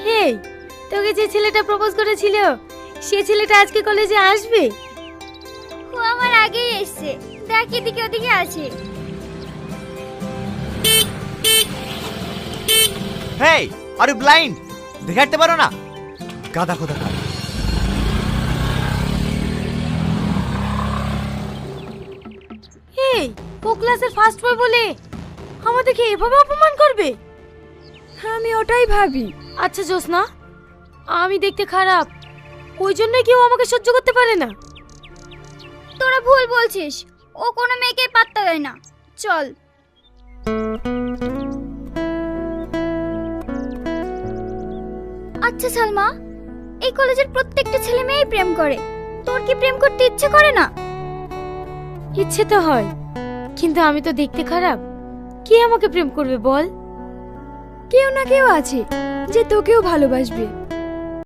হেই, তোকে যে ছেলেটা প্রপোজ করেছিল সে ছেলেটা আজকে কলেজে আসবে? ও আমার আগেই এসছে, দেখ এদিকে ওদিকে আছে। হেই, আর ইউ ব্লাইন্ড? দেখাতে পারো না? গাদা খোদা। হেই, ও ক্লাসের ফার্স্ট বয় বলে আমাদেরকে এভাবে অপমান করবে? আমি ওটাই ভাবি। আচ্ছা জোসনা, আমি দেখতে খারাপ ওই জন্যই কেউ আমাকে সহ্য করতে পারে না? তোরা ভুল বলছিস, ও কোনো মেয়েকে পাত্তা দেয় না। চল। আচ্ছা সালমা, এই কলেজের প্রত্যেকটা ছেলে মেয়েই প্রেম করে, তোর কি প্রেম করতে ইচ্ছে করে না? ইচ্ছে তো হয়, কিন্তু আমি তো দেখতে খারাপ, কে আমাকে প্রেম করবে বল? কেউ না কেউ আছে যে তোকেও ভালোবাসবে।